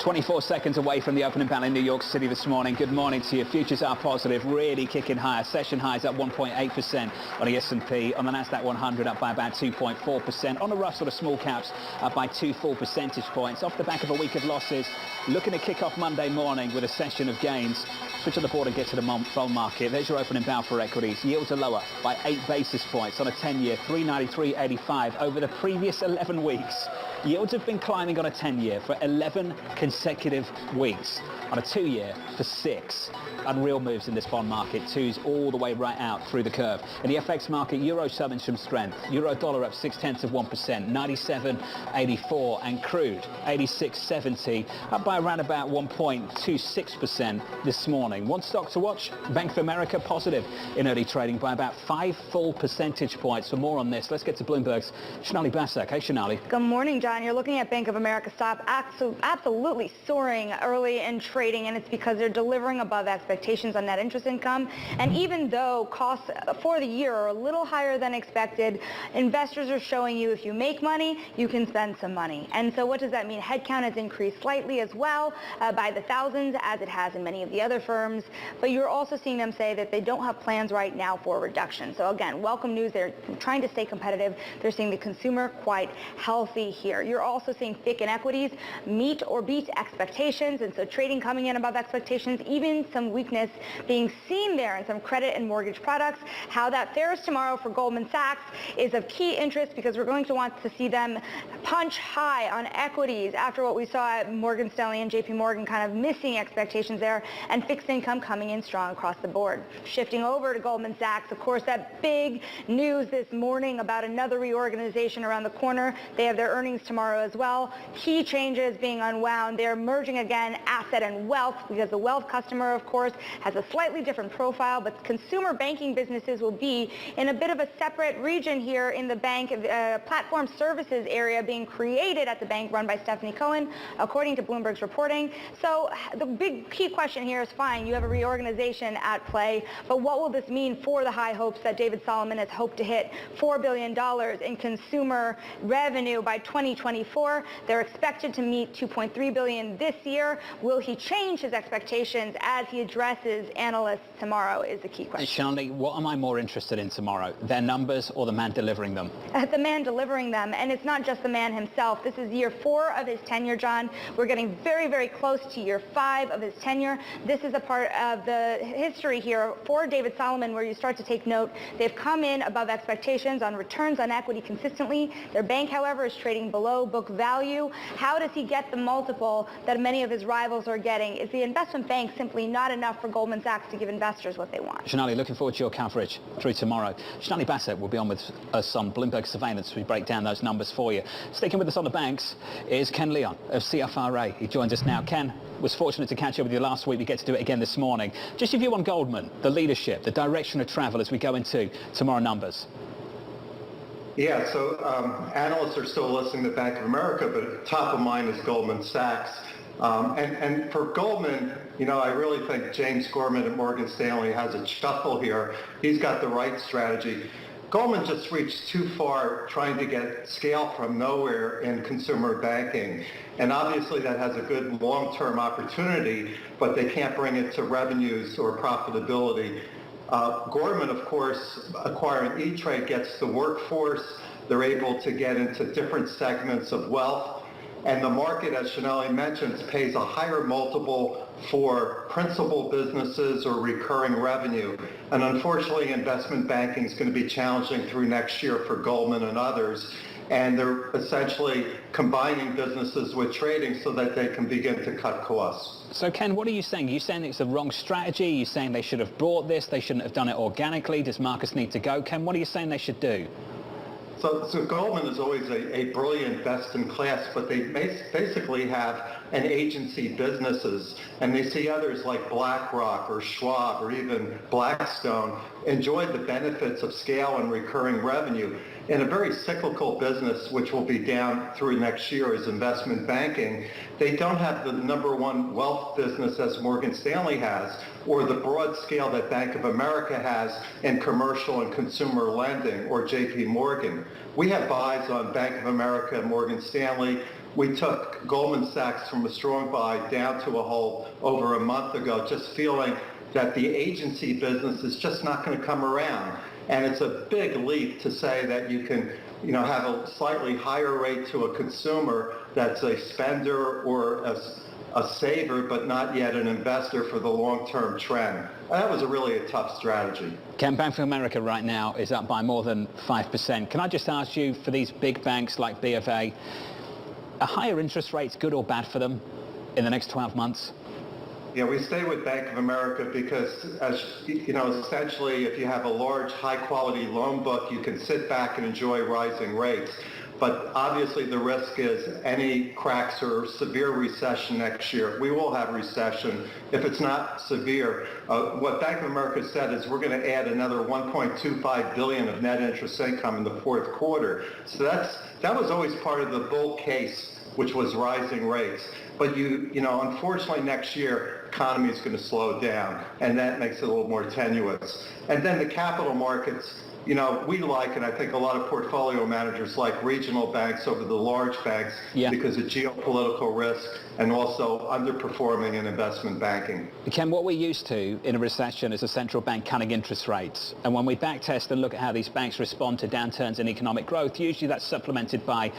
24 seconds away from the opening bell in New York City this morning. Good morning to you. Futures are positive, really kicking higher. Session highs up 1.8% on the S&P. On the Nasdaq 100 up by about 2.4%. On the Russell, the small caps up by 2 full percentage points. Off the back of a week of losses, looking to kick off Monday morning with a session of gains. Switch on the board and get to the bond market. There's your opening bell for equities. Yields are lower by 8 basis points on a 10-year, 393.85 over the previous 11 weeks. Yields have been climbing on a 10-year for 11 consecutive weeks. On a 2-year for 6. Unreal moves in this bond market. Twos all the way right out through the curve. In the FX market, euro showing some strength. Euro dollar up 0.6%, 97.84, and crude 86.70, up by around about 1.26% this morning. One stock to watch, Bank of America positive in early trading by about 5 full percentage points. For more on this, let's get to Bloomberg's Sonali Basak. Hey, Sonali. Good morning, John. You're looking at Bank of America stock absolutely soaring early in trading, and it's because they're delivering above expectations on net interest income. And even though costs for the year are a little higher than expected, investors are showing you if you make money, you can spend some money. And so what does that mean? Headcount has increased slightly as well by the thousands, as it has in many of the other firms. But you're also seeing them say that they don't have plans right now for reduction. So again, welcome news. They're trying to stay competitive. They're seeing the consumer quite healthy here. You're also seeing FICC and equities meet or beat expectations, and so trading coming in above expectations, even some weakness being seen there in some credit and mortgage products. How that fares tomorrow for Goldman Sachs is of key interest because we're going to want to see them punch high on equities after what we saw at Morgan Stanley and JP Morgan kind of missing expectations there, and fixed income coming in strong across the board. Shifting over to Goldman Sachs, of course, that big news this morning about another reorganization around the corner. They have their earnings tomorrow as well. Key changes being unwound. They're merging again asset and wealth because the wealth customer, of course, has a slightly different profile, but consumer banking businesses will be in a bit of a separate region here in the bank, platform services area being created at the bank run by Stephanie Cohen, according to Bloomberg's reporting. So the big key question here is fine, you have a reorganization at play, but what will this mean for the high hopes that David Solomon has hoped to hit $4 billion in consumer revenue by 2024? They're expected to meet $2.3 billion this year. Will he change his expectations as he addresses analysts tomorrow is the key question. Sonali, what am I more interested in tomorrow? Their numbers or the man delivering them? The man delivering them, and it's not just the man himself. This is year 4 of his tenure, John. We're getting very, very close to year 5 of his tenure. This is a part of the history here for David Solomon where you start to take note. They've come in above expectations on returns on equity consistently. Their bank, however, is trading below book value. How does he get the multiple that many of his rivals are getting? Is the investment bank simply not enough for Goldman Sachs to give investors what they want? Sonali, looking forward to your coverage through tomorrow. Sonali Basak will be on with us on Bloomberg Surveillance as we break down those numbers for you. Sticking with us on the banks is Ken Leon of CFRA. He joins us now. Ken, was fortunate to catch up with you last week. We get to do it again this morning. Just your view on Goldman, the leadership, the direction of travel as we go into tomorrow numbers. Yeah, so analysts are still listening to Bank of America, but top of mind is Goldman Sachs. And for Goldman, you know, I really think James Gorman at Morgan Stanley has a chuckle here. He's got the right strategy. Goldman just reached too far trying to get scale from nowhere in consumer banking. And obviously that has a good long-term opportunity, but they can't bring it to revenues or profitability. Gorman, of course, acquiring E*TRADE gets the workforce. They're able to get into different segments of wealth. And the market, as Sonali mentions, pays a higher multiple for principal businesses or recurring revenue. And unfortunately, investment banking is going to be challenging through next year for Goldman and others. And they're essentially combining businesses with trading so that they can begin to cut costs. So, Ken, what are you saying? Are you saying it's the wrong strategy? Are you saying they should have bought this? They shouldn't have done it organically? Does Marcus need to go? Ken, what are you saying they should do? So Goldman is always a brilliant best in class, but they basically have an agency businesses, and they see others like BlackRock or Schwab or even Blackstone enjoy the benefits of scale and recurring revenue. In a very cyclical business, which will be down through next year as investment banking, they don't have the #1 wealth business as Morgan Stanley has, or the broad scale that Bank of America has in commercial and consumer lending, or JP Morgan. We have buys on Bank of America and Morgan Stanley. we took Goldman Sachs from a strong buy down to a hold over a month ago, just feeling that the agency business is just not going to come around. And it's a big leap to say that you can, have a slightly higher rate to a consumer that's a spender or a saver, but not yet an investor for the long-term trend. That was really a tough strategy. Ken, Bank of America right now is up by more than 5%. Can I just ask you, for these big banks like B of A, are higher interest rates good or bad for them in the next 12 months? Yeah, we stay with Bank of America because, essentially, if you have a large, high-quality loan book, you can sit back and enjoy rising rates. But obviously, the risk is any cracks or severe recession next year. We will have recession. If it's not severe, what Bank of America said is we're going to add another $1.25 billion of net interest income in the fourth quarter. So that was always part of the bull case, which was rising rates. But unfortunately, next year, economy is going to slow down, and that makes it a little more tenuous. And then the capital markets, we like, and I think a lot of portfolio managers like regional banks over the large banks because of geopolitical risk and also underperforming in investment banking. Ken, what we're used to in a recession is a central bank cutting interest rates. And when we backtest and look at how these banks respond to downturns in economic growth, usually that's supplemented by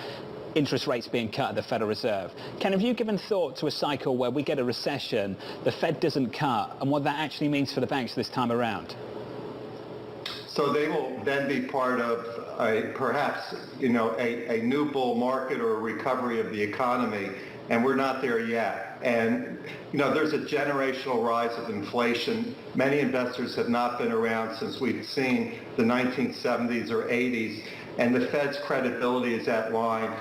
interest rates being cut at the Federal Reserve. Ken, have you given thought to a cycle where we get a recession, the Fed doesn't cut, and what that actually means for the banks this time around? So they will then be part of perhaps a new bull market or a recovery of the economy, and we're not there yet. And there's a generational rise of inflation. Many investors have not been around since we've seen the 1970s or 80s. And the Fed's credibility is at line.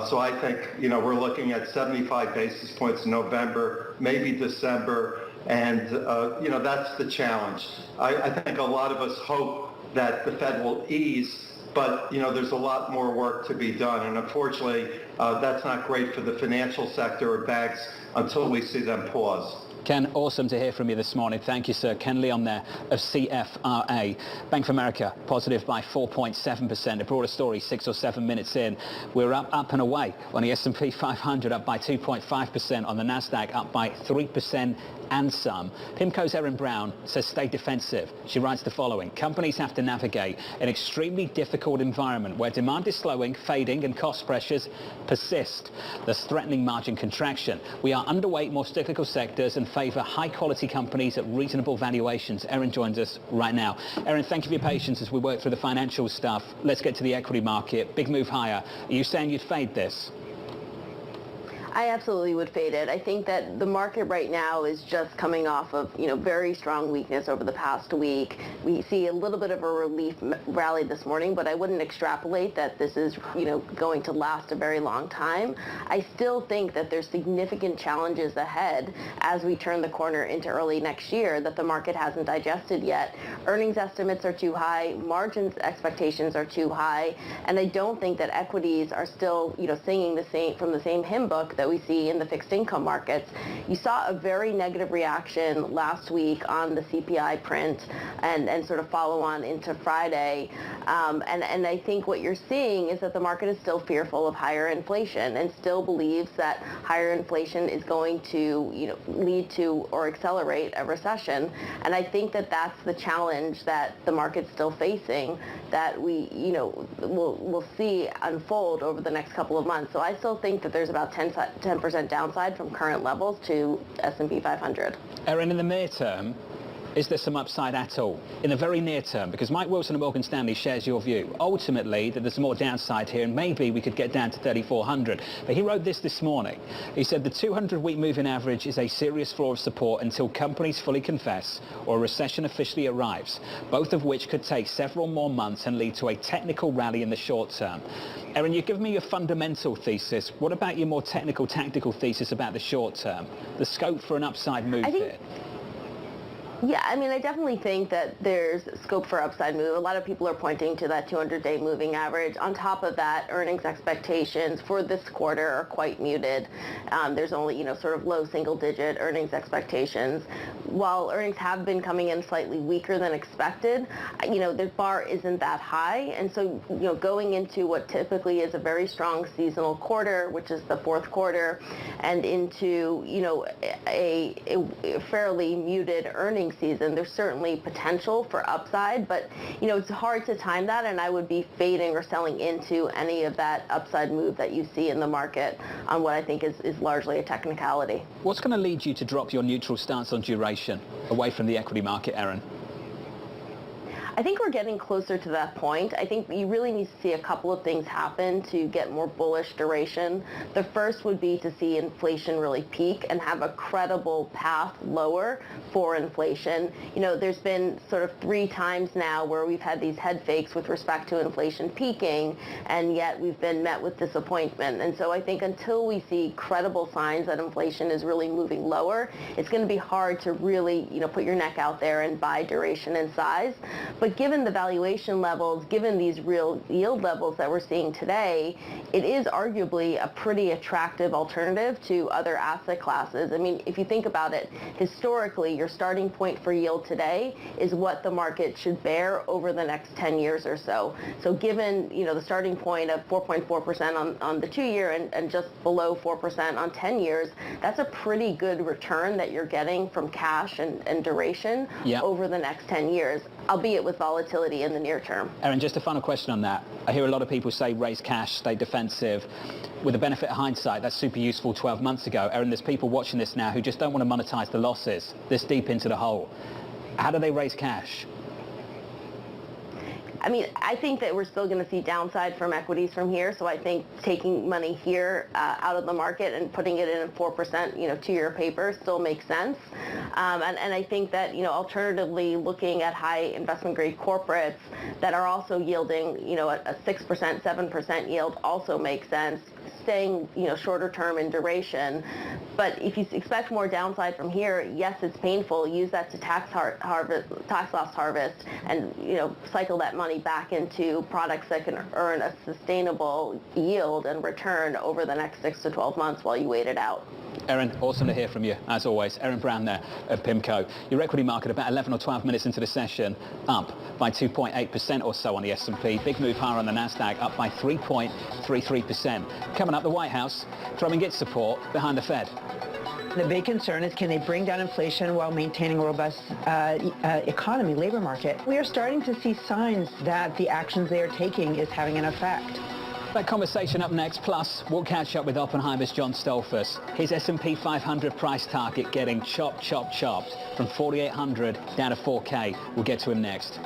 So I think, we're looking at 75 basis points in November, maybe December, and, that's the challenge. I think a lot of us hope that the Fed will ease, but, there's a lot more work to be done. And unfortunately, that's not great for the financial sector or banks until we see them pause. Ken, awesome to hear from you this morning. Thank you, sir. Ken Leon there of CFRA. Bank of America positive by 4.7%. A broader story 6 or 7 minutes in. We're up and away on the S&P 500, up by 2.5%. On the NASDAQ, up by 3% and some. PIMCO's Erin Brown says stay defensive. She writes the following: companies have to navigate an extremely difficult environment where demand is slowing, fading, and cost pressures persist. There's threatening margin contraction. We are underweight more cyclical sectors and favour high-quality companies at reasonable valuations. Erin joins us right now. Erin, thank you for your patience as we work through the financial stuff. Let's get to the equity market. Big move higher. Are you saying you'd fade this? I absolutely would fade it. I think that the market right now is just coming off of, very strong weakness over the past week. We see a little bit of a relief rally this morning, but I wouldn't extrapolate that this is, going to last a very long time. I still think that there's significant challenges ahead as we turn the corner into early next year that the market hasn't digested yet. Earnings estimates are too high, margins expectations are too high, and I don't think that equities are still, singing from the same hymn book that we see in the fixed income markets. You saw a very negative reaction last week on the CPI print and sort of follow on into Friday. And I think what you're seeing is that the market is still fearful of higher inflation and still believes that higher inflation is going to lead to or accelerate a recession. And I think that that's the challenge that the market's still facing that we we'll see unfold over the next couple of months. So I still think that there's about 10% downside from current levels to S&P 500. Erin, in the near term, is there some upside at all? In the very near term, because Mike Wilson of Morgan Stanley shares your view, ultimately, that there's more downside here, and maybe we could get down to 3,400. But he wrote this morning. He said the 200-week moving average is a serious floor of support until companies fully confess or a recession officially arrives, both of which could take several more months and lead to a technical rally in the short term. Erin, you've given me your fundamental thesis. What about your more technical, tactical thesis about the short term? The scope for an upside move here? Yeah, I mean, I definitely think that there's scope for upside move. A lot of people are pointing to that 200-day moving average. On top of that, earnings expectations for this quarter are quite muted. There's only, sort of low single-digit earnings expectations. While earnings have been coming in slightly weaker than expected, the bar isn't that high. And so, going into what typically is a very strong seasonal quarter, which is the fourth quarter, and into, a fairly muted earnings season, there's certainly potential for upside, but it's hard to time that, and I would be fading or selling into any of that upside move that you see in the market on what I think is largely a technicality. What's going to lead you to drop your neutral stance on duration away from the equity market, Erin? I think we're getting closer to that point. I think you really need to see a couple of things happen to get more bullish duration. The first would be to see inflation really peak and have a credible path lower for inflation. There's been sort of 3 times now where we've had these head fakes with respect to inflation peaking, and yet we've been met with disappointment. And so I think until we see credible signs that inflation is really moving lower, it's going to be hard to really, put your neck out there and buy duration and size. But given the valuation levels, given these real yield levels that we're seeing today, it is arguably a pretty attractive alternative to other asset classes. I mean, if you think about it, historically, your starting point for yield today is what the market should bear over the next 10 years or so. So given, the starting point of 4.4% on the 2-year and just below 4% on 10 years, that's a pretty good return that you're getting from cash and duration over the next 10 years, albeit with volatility in the near term. Erin, just a final question on that. I hear a lot of people say raise cash, stay defensive. With the benefit of hindsight, that's super useful 12 months ago. Erin, there's people watching this now who just don't want to monetize the losses this deep into the hole. How do they raise cash? I mean, I think that we're still going to see downside from equities from here. So I think taking money here out of the market and putting it in a 4%, 2-year paper still makes sense. And I think that, alternatively, looking at high investment grade corporates that are also yielding, a 6%, 7% yield also makes sense. Staying, shorter term in duration. But if you expect more downside from here, yes, it's painful. Use that to tax loss harvest, and cycle that money back into products that can earn a sustainable yield and return over the next 6 to 12 months while you wait it out. Erin, awesome to hear from you, as always. Erin Brown there of PIMCO. Your equity market about 11 or 12 minutes into the session, up by 2.8% or so on the S&P. Big move higher on the NASDAQ, up by 3.33%. Coming up, the White House throwing its support behind the Fed. The big concern is, can they bring down inflation while maintaining a robust economy, labor market? We are starting to see signs that the actions they are taking is having an effect. That conversation up next, plus we'll catch up with Oppenheimer's John Stolfus. His S&P 500 price target getting chopped from 4,800 down to 4K. We'll get to him next.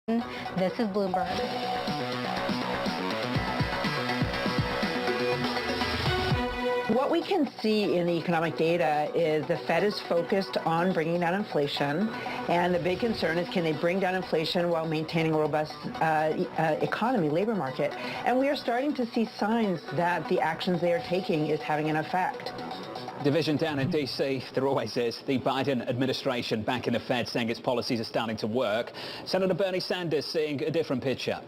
This is Bloomberg. What we can see in the economic data is the Fed is focused on bringing down inflation, and the big concern is can they bring down inflation while maintaining a robust economy, labor market. And we are starting to see signs that the actions they are taking is having an effect. Division down in D.C., there always is. The Biden administration back in the Fed saying its policies are starting to work. Senator Bernie Sanders seeing a different picture.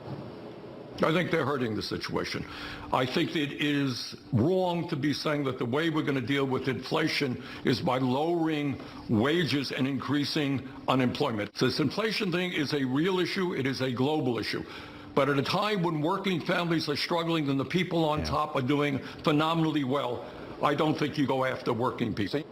I think they're hurting the situation. I think it is wrong to be saying that the way we're going to deal with inflation is by lowering wages and increasing unemployment. This inflation thing is a real issue. It is a global issue. But at a time when working families are struggling and the people on top are doing phenomenally well, I don't think you go after working people.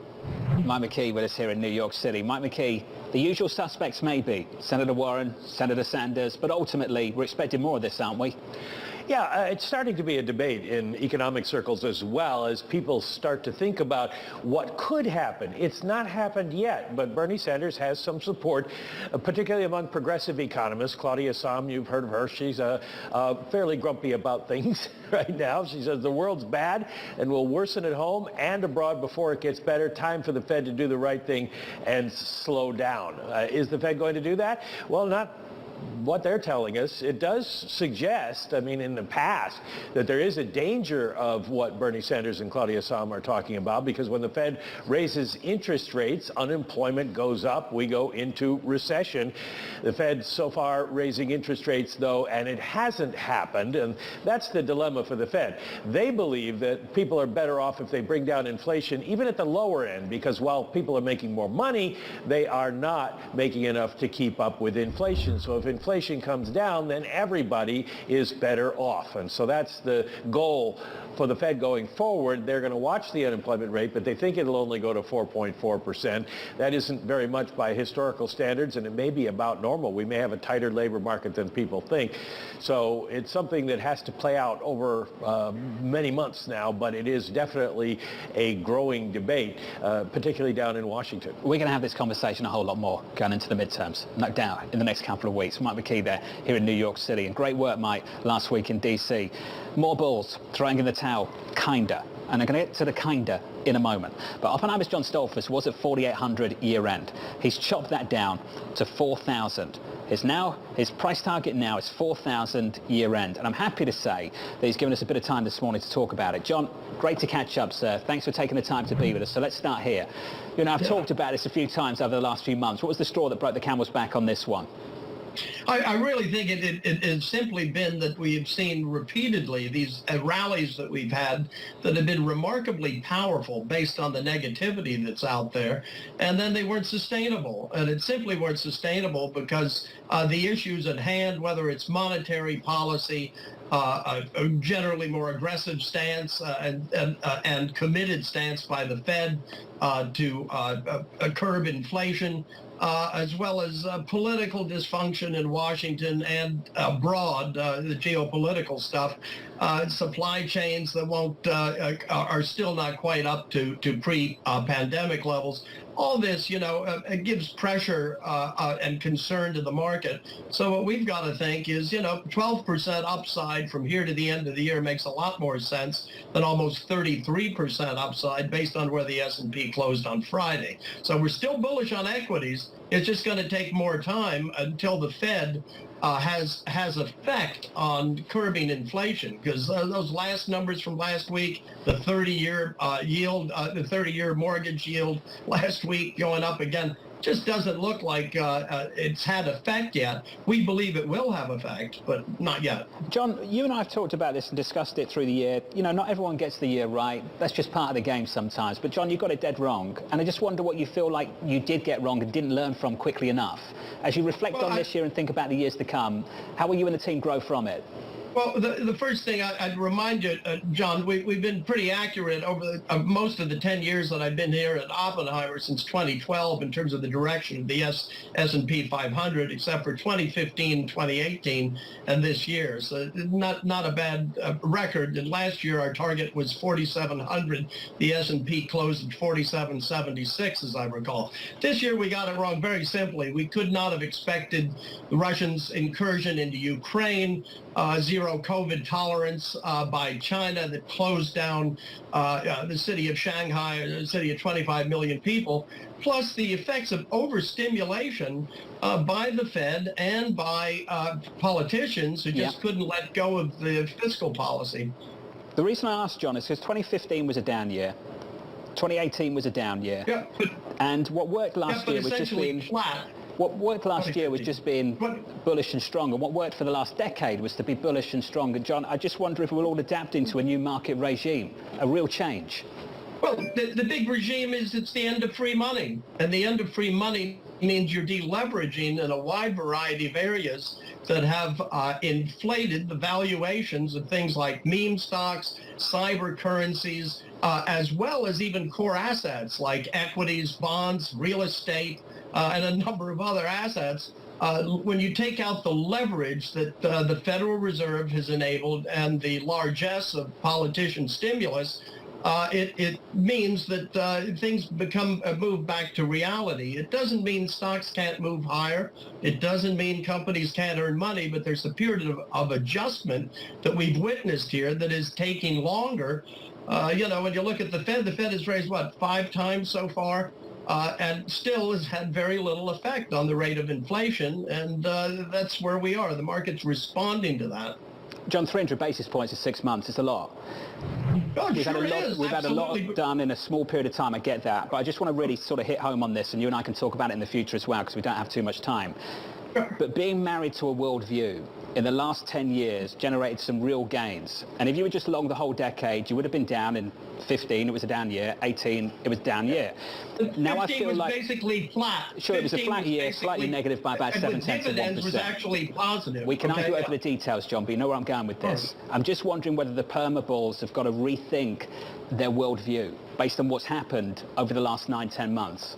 Mike McKee with us here in New York City. Mike McKee, the usual suspects maybe, Senator Warren, Senator Sanders, but ultimately we're expecting more of this, aren't we? Yeah, it's starting to be a debate in economic circles as well as people start to think about what could happen. It's not happened yet, but Bernie Sanders has some support, particularly among progressive economists. Claudia Sahm, you've heard of her. She's fairly grumpy about things right now. She says the world's bad and will worsen at home and abroad before it gets better. Time for the Fed to do the right thing and slow down. Is the Fed going to do that? Well, not what they're telling us. It does suggest, I mean, in the past, that there is a danger of what Bernie Sanders and Claudia Sahm are talking about, because when the Fed raises interest rates, unemployment goes up, we go into recession. The Fed so far raising interest rates, though, and it hasn't happened, and that's the dilemma for the Fed. They believe that people are better off if they bring down inflation, even at the lower end, because while people are making more money, they are not making enough to keep up with inflation. So if inflation comes down, then everybody is better off. And so that's the goal for the Fed going forward. They're going to watch the unemployment rate, but they think it'll only go to 4.4%. That isn't very much by historical standards, and it may be about normal. We may have a tighter labor market than people think. So it's something that has to play out over many months now, but it is definitely a growing debate, particularly down in Washington. We're going to have this conversation a whole lot more going into the midterms, no doubt, in the next couple of weeks. Mike McKee there here in New York City. And great work, Mike, last week in D.C. More bulls throwing in the towel, kinda. And I'm going to get to the kinda in a moment. But Oppenheimer's John Stolfus was at 4,800 year end. He's chopped that down to 4,000. His price target now is 4,000 year end. And I'm happy to say that he's given us a bit of time this morning to talk about it. John, great to catch up, sir. Thanks for taking the time to be with us. So let's start here. You know, I've talked about this a few times over the last few months. What was the straw that broke the camel's back on this one? I really think it has simply been that we have seen repeatedly these rallies that we've had that have been remarkably powerful based on the negativity that's out there, and then they weren't sustainable. And it simply weren't sustainable because the issues at hand, whether it's monetary policy, a generally more aggressive stance and committed stance by the Fed to curb inflation, as well as political dysfunction in Washington and abroad, the geopolitical stuff, supply chains that are still not quite up to pre-pandemic levels. All this, you know, it gives pressure and concern to the market. So what we've got to think is, you know, 12% upside from here to the end of the year makes a lot more sense than almost 33% upside based on where the S&P closed on Friday. So we're still bullish on equities. It's just going to take more time until the Fed has effect on curbing inflation, because those last numbers from last week, the 30-year yield, the 30-year mortgage yield last week going up again, just doesn't look like it's had effect yet. We believe it will have effect, but not yet. John, you and I have talked about this and discussed it through the year. You know, not everyone gets the year right. That's just part of the game sometimes. But John, you got it dead wrong. And I just wonder what you feel like you did get wrong and didn't learn from quickly enough. As you reflect on this year and think about the years to come, how will you and the team grow from it? Well, the first thing I'd remind you, John, we've been pretty accurate over most of the 10 years that I've been here at Oppenheimer since 2012 in terms of the direction of the S&P 500, except for 2015, 2018, and this year. So not a bad record. And last year our target was 4,700. The S&P closed at 4,776, as I recall. This year we got it wrong very simply. We could not have expected the Russians' incursion into Ukraine, zero COVID tolerance by China that closed down the city of Shanghai, a city of 25 million people, plus the effects of overstimulation by the Fed and by politicians who just couldn't let go of the fiscal policy. The reason I asked, John, is because 2015 was a down year. 2018 was a down year. Yeah, and what worked last year was just being flat. What worked last year was just being bullish and strong, and what worked for the last decade was to be bullish and strong. And John, I just wonder if we're all adapting to a new market regime, a real change. Well, the big regime is it's the end of free money, and the end of free money means you're deleveraging in a wide variety of areas that have inflated the valuations of things like meme stocks, cyber currencies, as well as even core assets like equities, bonds, real estate, and a number of other assets. When you take out the leverage that the Federal Reserve has enabled and the largesse of politician stimulus, it means that things move back to reality. It doesn't mean stocks can't move higher. It doesn't mean companies can't earn money, but there's a period of adjustment that we've witnessed here that is taking longer. When you look at the Fed has raised, 5 times so far? And still has had very little effect on the rate of inflation, and that's where we are. The market's responding to that. John, 300 basis points in 6 months is a lot. Oh, We've sure had a lot done in a small period of time, I get that, but I just want to really sort of hit home on this, and you and I can talk about it in the future as well, because we don't have too much time. But being married to a worldview in the last 10 years generated some real gains. And if you were just long the whole decade, you would have been down in 15, it was a down year, 18, it was a down year. Now I feel like basically flat. Sure, it was a flat year, slightly negative by about 7/10 of 1%. Was actually positive. We can argue over the details, John, but you know where I'm going with this. I'm just wondering whether the perma bulls have got to rethink their worldview based on what's happened over the last 9-10 months.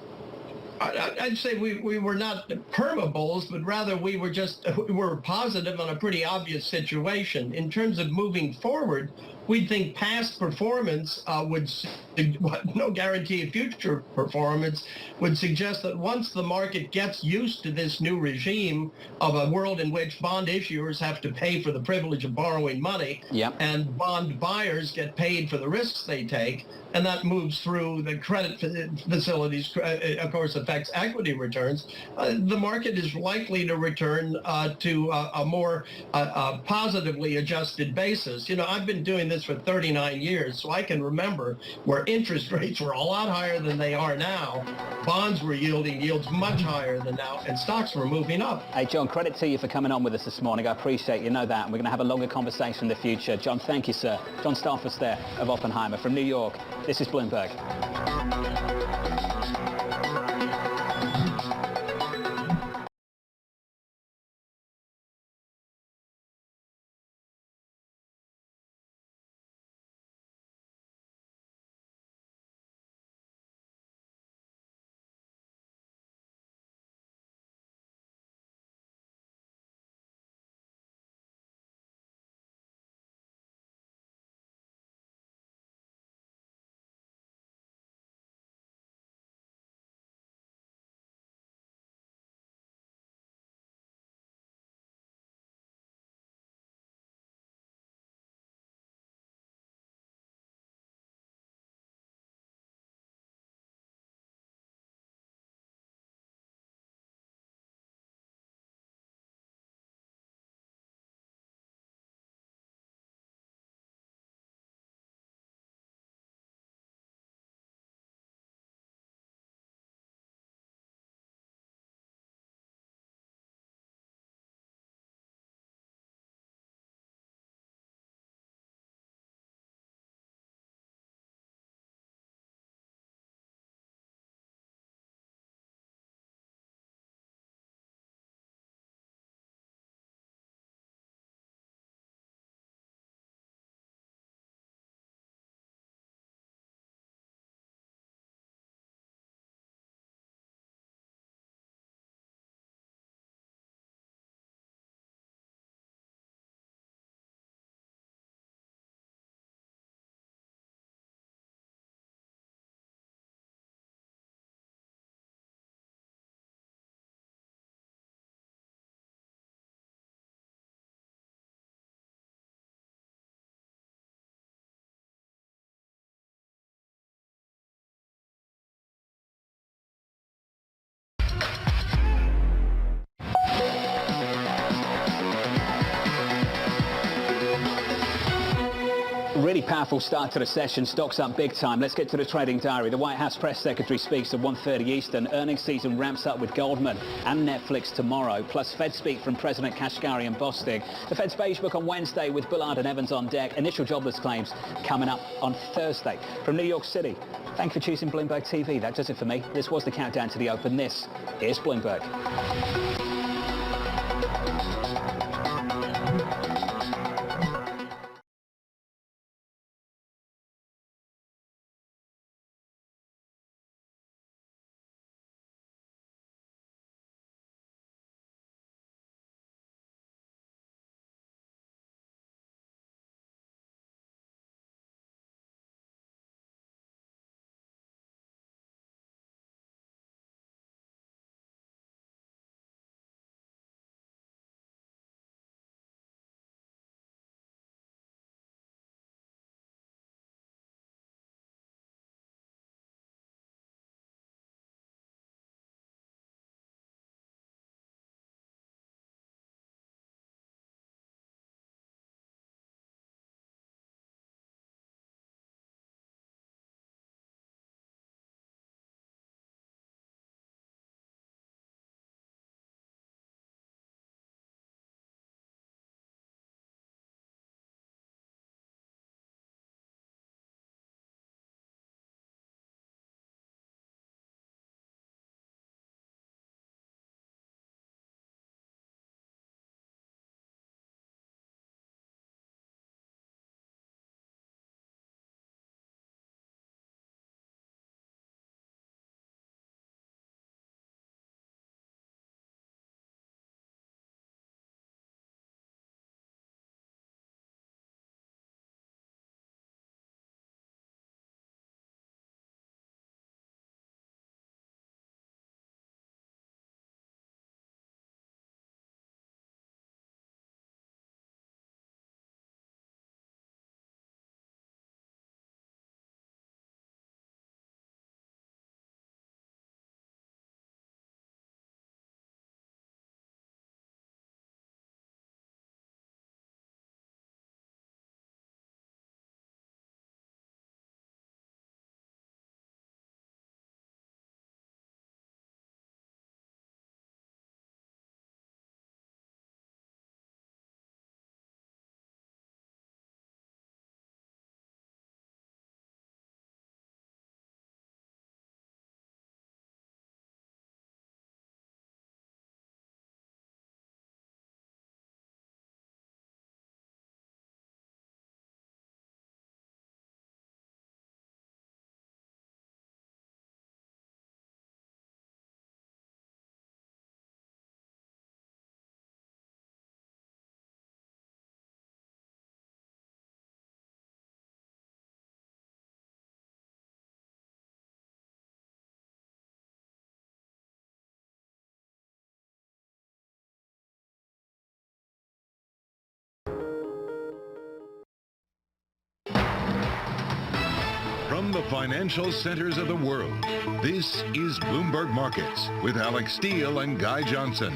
I'd say we were not perma bulls, but rather we were positive on a pretty obvious situation. In terms of moving forward, we'd think past performance no guarantee of future performance, would suggest that once the market gets used to this new regime of a world in which bond issuers have to pay for the privilege of borrowing money, and bond buyers get paid for the risks they take, and that moves through the credit facilities, of course, affects equity returns, the market is likely to return to a more positively adjusted basis. I've been doing this for 39 years, so I can remember where interest rates were a lot higher than they are now. Bonds were yielding yields much higher than now, and stocks were moving up. Hey, John, credit to you for coming on with us this morning. I appreciate you know that, and we're going to have a longer conversation in the future. John, thank you, sir. John Staphos there of Oppenheimer from New York. This is Bloomberg. Powerful start to the session. Stocks up big time. Let's get to the trading diary. The White House press secretary speaks at 1:30 Eastern. Earnings season ramps up with Goldman and Netflix tomorrow. Plus Fed speak from President Kashkari and Bostic. The Fed's beige book on Wednesday with Bullard and Evans on deck. Initial jobless claims coming up on Thursday. From New York City, thank you for choosing Bloomberg TV. That does it for me. This was the countdown to the open. This is Bloomberg. From the financial centers of the world, this is Bloomberg Markets with Alex Steele and Guy Johnson.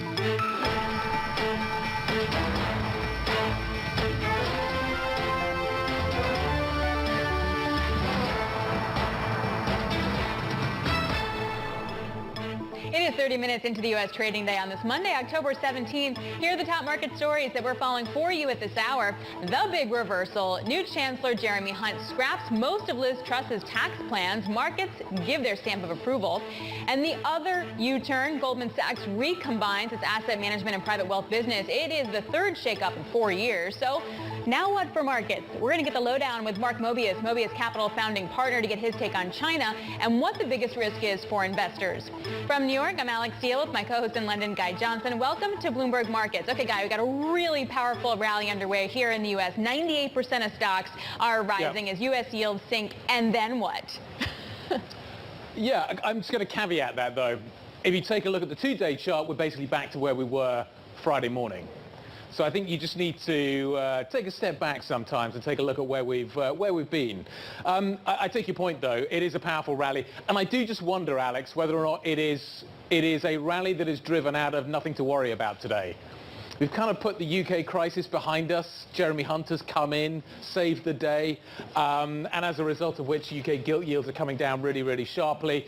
It is 30 minutes into the U.S. trading day on this Monday, October 17th. Here are the top market stories that we're following for you at this hour. The big reversal. New Chancellor Jeremy Hunt scraps most of Liz Truss's tax plans. Markets give their stamp of approval. And the other U-turn, Goldman Sachs recombines its asset management and private wealth business. It is the third shakeup in 4 years. So now what for markets? We're going to get the lowdown with Mark Mobius, Mobius Capital founding partner, to get his take on China and what the biggest risk is for investors. From New York, I'm Alex Steele with my co-host in London, Guy Johnson. Welcome to Bloomberg Markets. Okay, Guy, we got a really powerful rally underway here in the U.S. 98% of stocks are rising as U.S. yields sink. And then what? Yeah, I'm just going to caveat that, though. If you take a look at the two-day chart, we're basically back to where we were Friday morning. So I think you just need to take a step back sometimes and take a look at where we've been. I take your point, though. It is a powerful rally. And I do just wonder, Alex, whether or not it is a rally that is driven out of nothing to worry about today. We've kind of put the UK crisis behind us. Jeremy Hunt has come in, saved the day, and as a result of which UK gilt yields are coming down really, really sharply.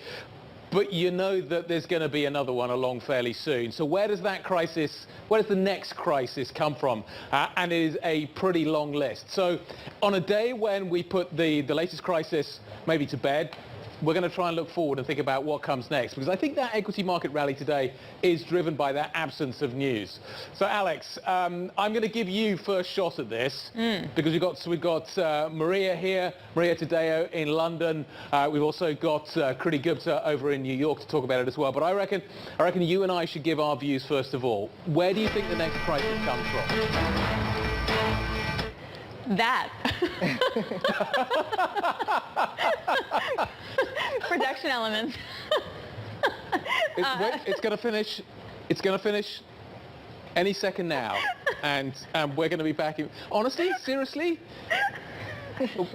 But you know that there's going to be another one along fairly soon. So where does the next crisis come from? And it is a pretty long list. So on a day when we put the latest crisis maybe to bed, we're going to try and look forward and think about what comes next, because I think that equity market rally today is driven by that absence of news. So Alex, I'm going to give you first shot at this because we've got Maria here, Maria Tadeo in London. We've also got Kriti Gupta over in New York to talk about it as well. But I reckon you and I should give our views first of all. Where do you think the next crisis comes from? That. Production elements. It's going to finish. It's going to finish any second now, and we're going to be back in. Honestly, seriously.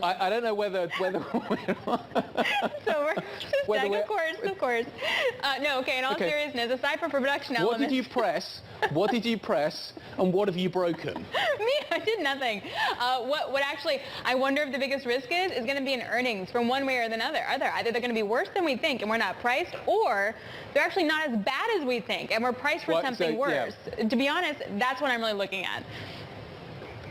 I don't know whether So we're just of course. No, okay, in all seriousness, aside from production elements. What did you press? What did you press? And what have you broken? Me? I did nothing. What actually, I wonder if the biggest risk is going to be in earnings from one way or another. Either they're going to be worse than we think and we're not priced, or they're actually not as bad as we think and we're priced for something worse. Yeah. To be honest, that's what I'm really looking at.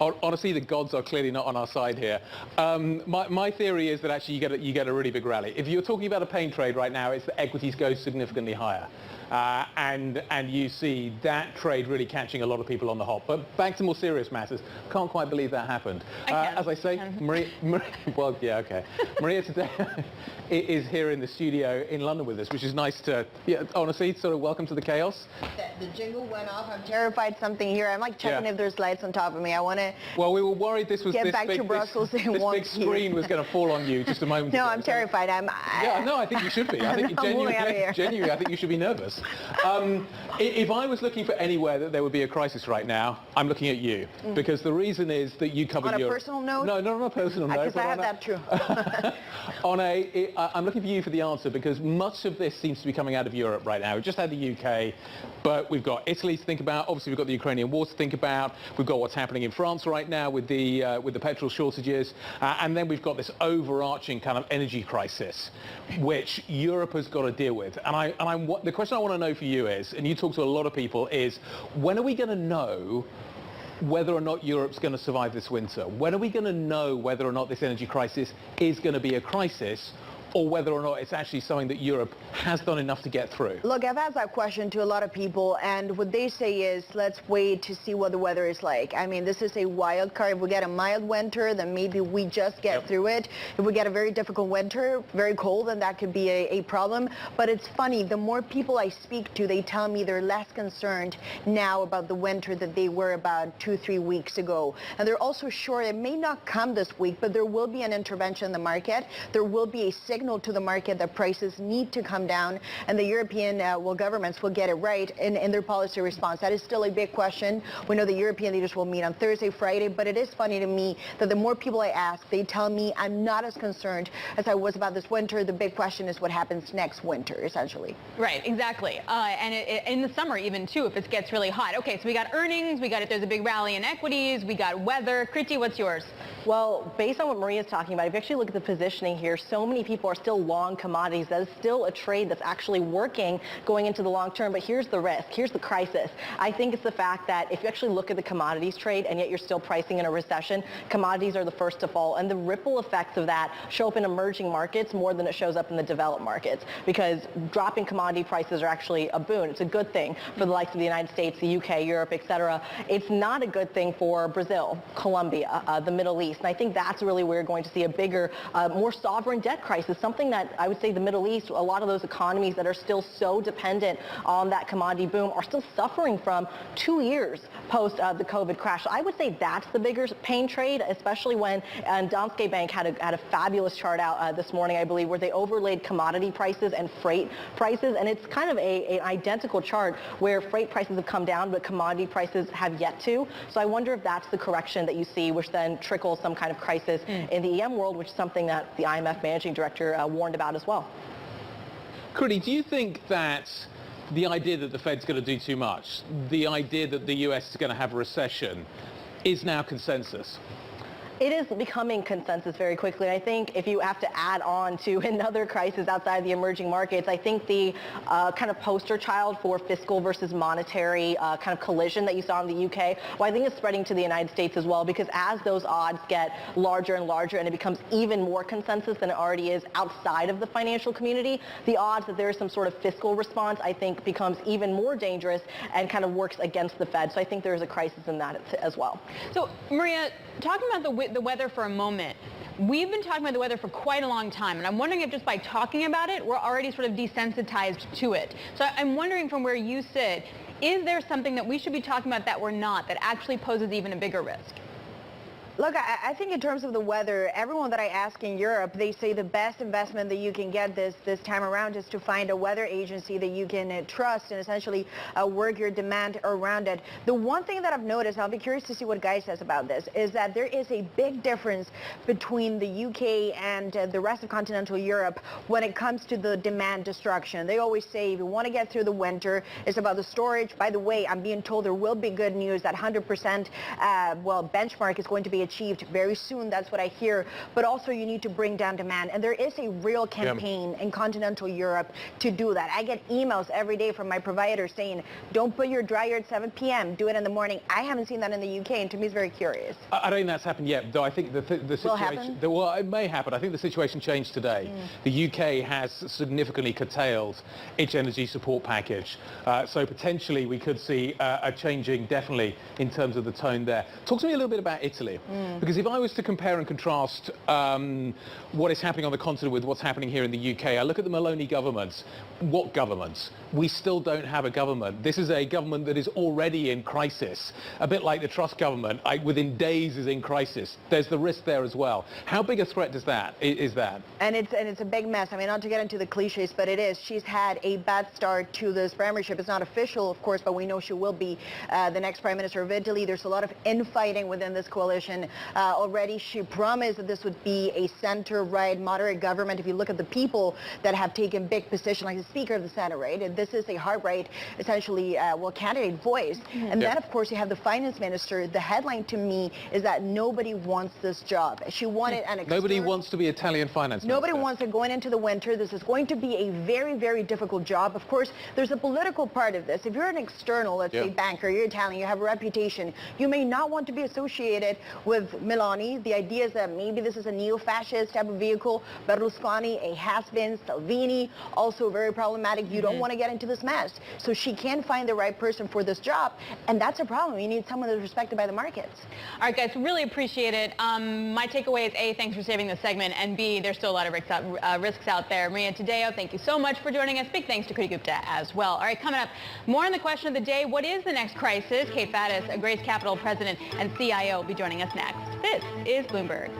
Honestly, the gods are clearly not on our side here. My theory is that actually you get a really big rally. If you're talking about a pain trade right now, it's that equities go significantly higher. And you see that trade really catching a lot of people on the hop. But back to more serious matters. Can't quite believe that happened. As I say, Maria well, yeah, okay. Maria today is here in the studio in London with us, which is nice to, honestly, sort of welcome to the chaos. The jingle went off. I'm terrified something here. I'm like checking if there's lights on top of me. I want to. Well, we were worried this get back to Brussels in one big screen was going to fall on you just a moment ago. No, I'm terrified. No, I think you should be. I think genuinely, I think you should be nervous. If I was looking for anywhere that there would be a crisis right now, I'm looking at you, because the reason is that you covered Europe. On a personal note? No, not on a personal note. Because I have that too. I'm looking for you for the answer, because much of this seems to be coming out of Europe right now. We've just had the UK, but we've got Italy to think about. Obviously, we've got the Ukrainian war to think about. We've got what's happening in France right now with the petrol shortages, and then we've got this overarching kind of energy crisis, which Europe has got to deal with. And the question I want to know for you is, and you talk to a lot of people, is when are we going to know whether or not Europe's going to survive this winter? When are we going to know whether or not this energy crisis is going to be a crisis, or whether or not it's actually something that Europe has done enough to get through? Look, I've asked that question to a lot of people, and what they say is, let's wait to see what the weather is like. I mean, this is a wild card. If we get a mild winter, then maybe we just get through it. If we get a very difficult winter, very cold, then that could be a problem. But it's funny, the more people I speak to, they tell me they're less concerned now about the winter than they were about 2-3 weeks ago. And they're also sure it may not come this week, but there will be an intervention in the market. There will be a signal to the market that prices need to come down, and the European governments will get it right in their policy response. That is still a big question. We know the European leaders will meet on Thursday, Friday, but it is funny to me that the more people I ask, they tell me I'm not as concerned as I was about this winter. The big question is what happens next winter, essentially. Right, exactly. And in the summer even, too, if it gets really hot. Okay, so we got earnings, if there's a big rally in equities, we got weather. Kriti, what's yours? Well, based on what Maria's talking about, if you actually look at the positioning here, so many people are still long commodities. That is still a trade that's actually working going into the long term. But here's the risk. Here's the crisis. I think it's the fact that if you actually look at the commodities trade and yet you're still pricing in a recession, commodities are the first to fall. And the ripple effects of that show up in emerging markets more than it shows up in the developed markets, because dropping commodity prices are actually a boon. It's a good thing for the likes of the United States, the UK, Europe, etc. It's not a good thing for Brazil, Colombia, the Middle East. And I think that's really where we're going to see a bigger, more sovereign debt crisis, something that I would say the Middle East, a lot of those economies that are still so dependent on that commodity boom are still suffering from 2 years post the COVID crash. So I would say that's the bigger pain trade, especially when Danske Bank had a fabulous chart out this morning, I believe, where they overlaid commodity prices and freight prices. And it's kind of an identical chart where freight prices have come down, but commodity prices have yet to. So I wonder if that's the correction that you see, which then trickles some kind of crisis in the EM world, which is something that the IMF managing director warned about as well. Kriti, do you think that the idea that the Fed's going to do too much, the idea that the US is going to have a recession, is now consensus. It is becoming consensus very quickly. I think if you have to add on to another crisis outside the emerging markets, I think the kind of poster child for fiscal versus monetary kind of collision that you saw in the UK, well, I think it's spreading to the United States as well, because as those odds get larger and larger and it becomes even more consensus than it already is outside of the financial community, the odds that there is some sort of fiscal response, I think, becomes even more dangerous and kind of works against the Fed. So I think there is a crisis in that as well. So, Maria, talking about the weather for a moment, we've been talking about the weather for quite a long time, and I'm wondering if just by talking about it, we're already sort of desensitized to it. So I'm wondering, from where you sit, is there something that we should be talking about that we're not, that actually poses even a bigger risk? Look, I think in terms of the weather, everyone that I ask in Europe, they say the best investment that you can get this time around is to find a weather agency that you can trust and essentially work your demand around it. The one thing that I've noticed, I'll be curious to see what Guy says about this, is that there is a big difference between the UK and the rest of continental Europe when it comes to the demand destruction. They always say if you want to get through the winter, it's about the storage. By the way, I'm being told there will be good news that 100% benchmark is going to be achieved very soon. That's what I hear. But also you need to bring down demand. And there is a real campaign in continental Europe to do that. I get emails every day from my provider saying, don't put your dryer at 7 p.m. Do it in the morning. I haven't seen that in the UK, and to me it's very curious. I don't think that's happened yet, though I think the situation... Well, it may happen. I think the situation changed today. The UK has significantly curtailed its energy support package. So potentially we could see a changing, definitely, in terms of the tone there. Talk to me a little bit about Italy. Because if I was to compare and contrast what is happening on the continent with what's happening here in the UK, I look at the Meloni government. What government? We still don't have a government. This is a government that is already in crisis, a bit like the Truss government, within days is in crisis. There's the risk there as well. How big a threat is that? And it's a big mess. I mean, not to get into the cliches, but it is. She's had a bad start to this premiership. It's not official, of course, but we know she will be the next prime minister of Italy. There's a lot of infighting within this coalition. Already she promised that this would be a center-right, moderate government. If you look at the people that have taken big positions, like the Speaker of the Senate, right? And this is a hard-right, essentially, candidate voice. And then, of course, you have the finance minister. The headline to me is that nobody wants this job. She wanted an external... Nobody wants to be Italian finance minister. Nobody wants it going into the winter. This is going to be a very, very difficult job. Of course, there's a political part of this. If you're an external, let's say, banker, you're Italian, you have a reputation, you may not want to be associated with Meloni. The idea is that maybe this is a neo-fascist type of vehicle. Berlusconi, a has-been. Salvini, also very problematic. You don't want to get into this mess. So she can find the right person for this job, and that's a problem. You need someone that's respected by the markets. All right, guys, really appreciate it. My takeaway is, A, thanks for saving this segment, and B, there's still a lot of risks out there. Maria Tadeo, thank you so much for joining us. Big thanks to Kriti Gupta as well. All right, coming up, more on the question of the day, what is the next crisis? Kate Faddis, Grace Capital President and CIO, will be joining us next. This is Bloomberg.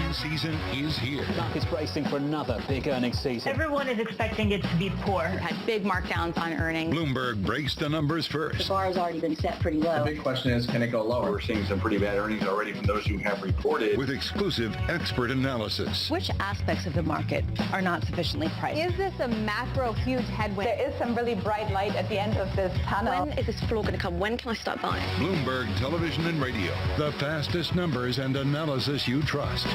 earnings season is here. Markets bracing for another big earnings season. Everyone is expecting it to be poor. We've had big markdowns on earnings. Bloomberg breaks the numbers first. The bar has already been set pretty low. The big question is, can it go lower? We're seeing some pretty bad earnings already from those who have reported. With exclusive expert analysis. Which aspects of the market are not sufficiently priced? Is this a macro huge headwind? There is some really bright light at the end of this tunnel. When is this floor going to come? When can I start buying? Bloomberg Television and Radio. The fastest numbers and analysis you trust.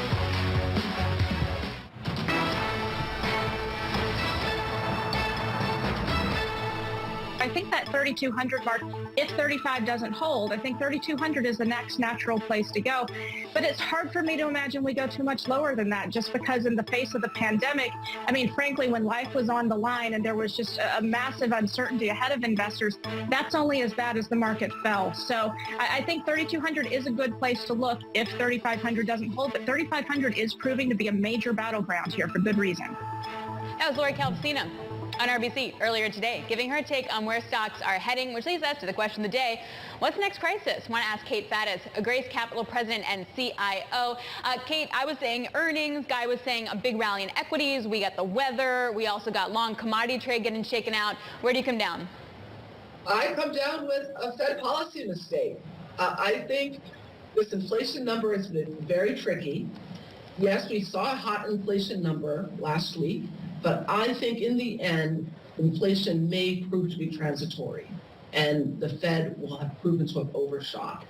I think that 3,200 mark, if 35 doesn't hold, I think 3,200 is the next natural place to go. But it's hard for me to imagine we go too much lower than that, just because in the face of the pandemic, I mean, frankly, when life was on the line and there was just a massive uncertainty ahead of investors, that's only as bad as the market fell. So I think 3,200 is a good place to look if 3,500 doesn't hold, but 3,500 is proving to be a major battleground here for good reason. That was Lori Calvasina on RBC earlier today, giving her take on where stocks are heading, which leads us to the question of the day. What's the next crisis? I want to ask Kate Faddis, Grace Capital President and CIO. Kate, I was saying earnings. Guy was saying a big rally in equities. We got the weather. We also got long commodity trade getting shaken out. Where do you come down? I come down with a Fed policy mistake. I think this inflation number has been very tricky. Yes, we saw a hot inflation number last week, but I think in the end, inflation may prove to be transitory, and the Fed will have proven to have overshot.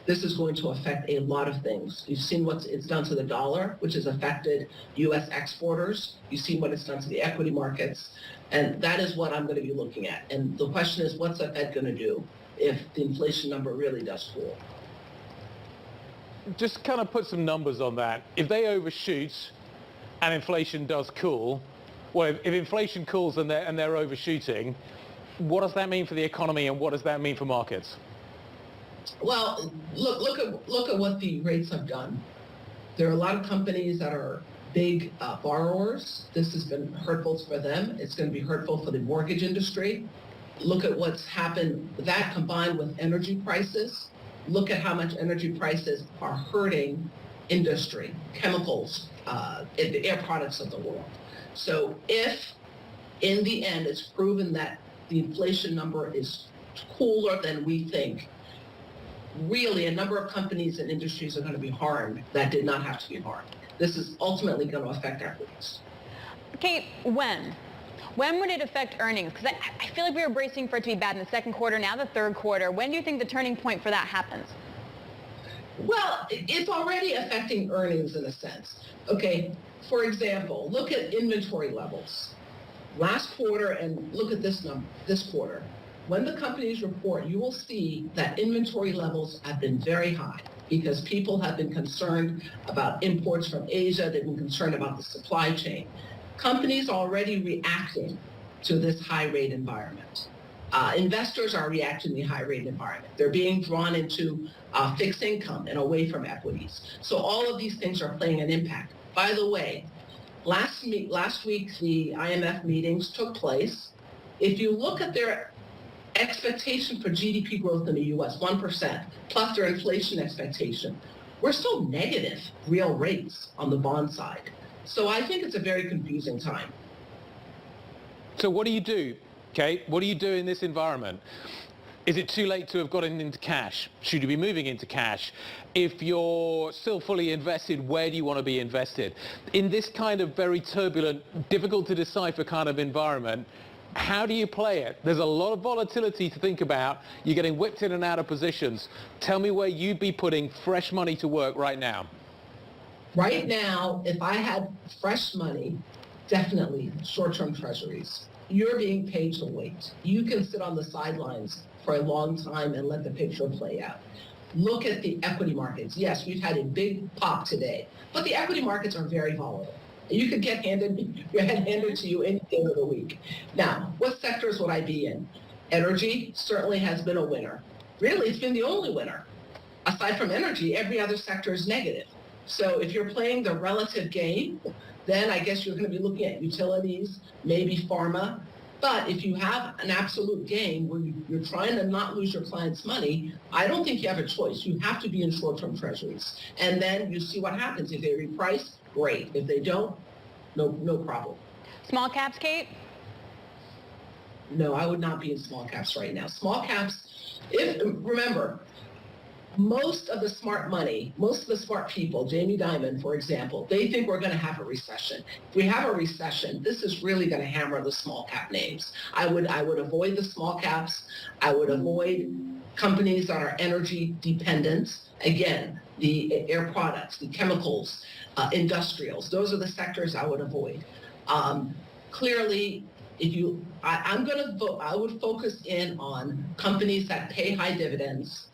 This is going to affect a lot of things. You've seen what it's done to the dollar, which has affected U.S. exporters. You've seen what it's done to the equity markets, and that is what I'm going to be looking at. And the question is, what's the Fed going to do if the inflation number really does cool? Just kind of put some numbers on that. If they overshoot and inflation does cool, well, if inflation cools and they're overshooting, what does that mean for the economy and what does that mean for markets? Well, look at what the rates have done. There are a lot of companies that are big borrowers. This has been hurtful for them. It's going to be hurtful for the mortgage industry. Look at what's happened. That combined with energy prices. Look at how much energy prices are hurting industry, chemicals, the air products of the world. So if in the end it's proven that the inflation number is cooler than we think, really a number of companies and industries are going to be harmed that did not have to be harmed. This is ultimately going to affect equities. Kate, when? When would it affect earnings? Because I feel like we were bracing for it to be bad in the second quarter, now the third quarter. When do you think the turning point for that happens? Well, it's already affecting earnings in a sense. Okay, for example, look at inventory levels. Last quarter and look at this number, this quarter. When the companies report, you will see that inventory levels have been very high because people have been concerned about imports from Asia. They've been concerned about the supply chain. Companies are already reacting to this high rate environment. Investors are reacting to the high rate environment. They're being drawn into fixed income and away from equities. So all of these things are playing an impact. By the way, last week the IMF meetings took place. If you look at their expectation for GDP growth in the U.S., 1%, plus their inflation expectation, we're still negative real rates on the bond side. So I think it's a very confusing time. So what do you do, Kate? What do you do in this environment? Is it too late to have gotten into cash? Should you be moving into cash? If you're still fully invested, where do you want to be invested? In this kind of very turbulent, difficult to decipher kind of environment, how do you play it? There's a lot of volatility to think about. You're getting whipped in and out of positions. Tell me where you'd be putting fresh money to work right now. Right now, if I had fresh money, definitely short-term treasuries. You're being paid to wait. You can sit on the sidelines for a long time and let the picture play out. Look at the equity markets. Yes, we've had a big pop today, but the equity markets are very volatile. You could get your head handed to you any day of the week. Now, what sectors would I be in? Energy certainly has been a winner. Really, it's been the only winner. Aside from energy, every other sector is negative. So if you're playing the relative game, then I guess you're going to be looking at utilities, maybe pharma. But if you have an absolute game where you're trying to not lose your client's money, I don't think you have a choice. You have to be in short-term treasuries. And then you see what happens. If they reprice, great. If they don't, no problem. Small caps, Kate? No, I would not be in small caps right now. Small caps, remember, most of the smart money, most of the smart people, Jamie Dimon, for example, they think we're going to have a recession. If we have a recession, this is really going to hammer the small cap names. I would avoid the small caps. I would avoid companies that are energy dependent. Again, the air products, the chemicals, industrials, those are the sectors I would avoid. Clearly, I would focus in on companies that pay high dividends,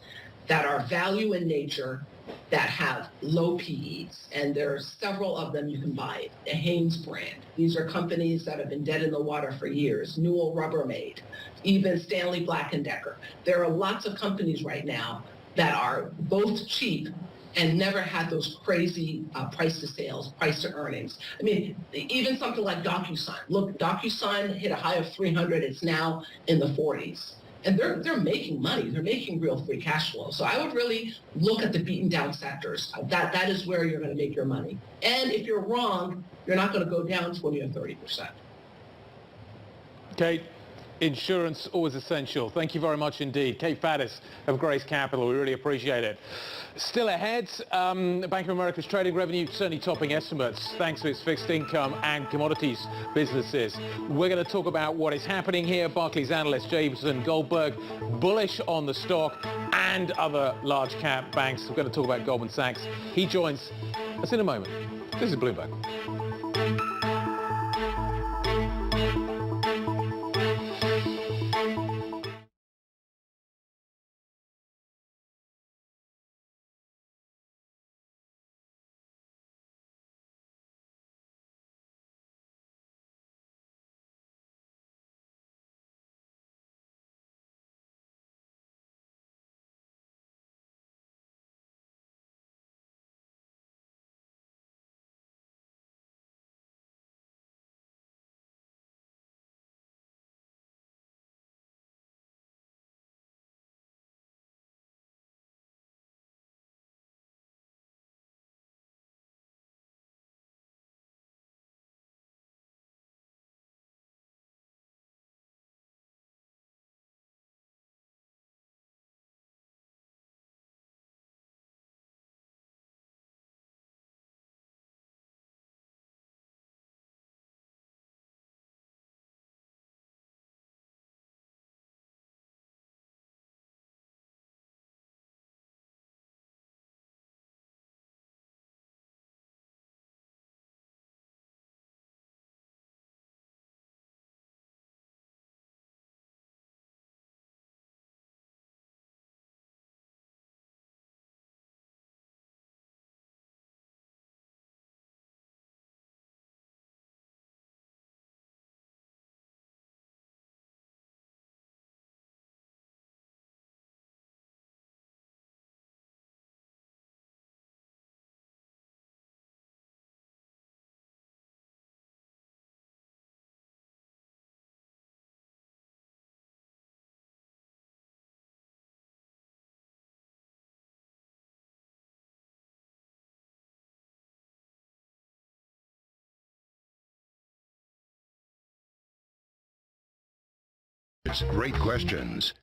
that are value in nature, that have low PEs. And there are several of them you can buy. The Hanes brand. These are companies that have been dead in the water for years. Newell Rubbermaid, even Stanley Black & Decker. There are lots of companies right now that are both cheap and never had those crazy price to sales, price to earnings. I mean, even something like DocuSign. Look, DocuSign hit a high of 300. It's now in the 40s. And they're making money. They're making real free cash flow. So I would really look at the beaten down sectors. That is where you're going to make your money. And if you're wrong, you're not going to go down 20 or 30%. Kate, insurance always essential. Thank you very much indeed. Kate Faddis of Grace Capital. We really appreciate it. Still ahead, Bank of America's trading revenue certainly topping estimates thanks to its fixed income and commodities businesses. We're going to talk about what is happening here. Barclays analyst Jason Goldberg bullish on the stock and other large cap banks. We're going to talk about Goldman Sachs. He joins us in a moment. This is Bloomberg. Great questions.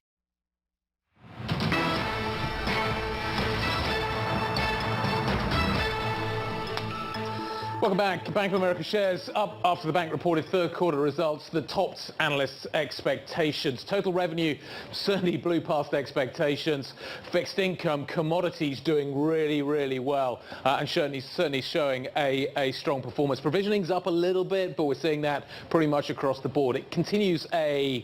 Welcome back. Bank of America shares up after the bank reported third quarter results that topped analysts' expectations. Total revenue certainly blew past expectations. Fixed income, commodities doing really, really well and certainly showing a strong performance. Provisioning's up a little bit, but we're seeing that pretty much across the board. It continues a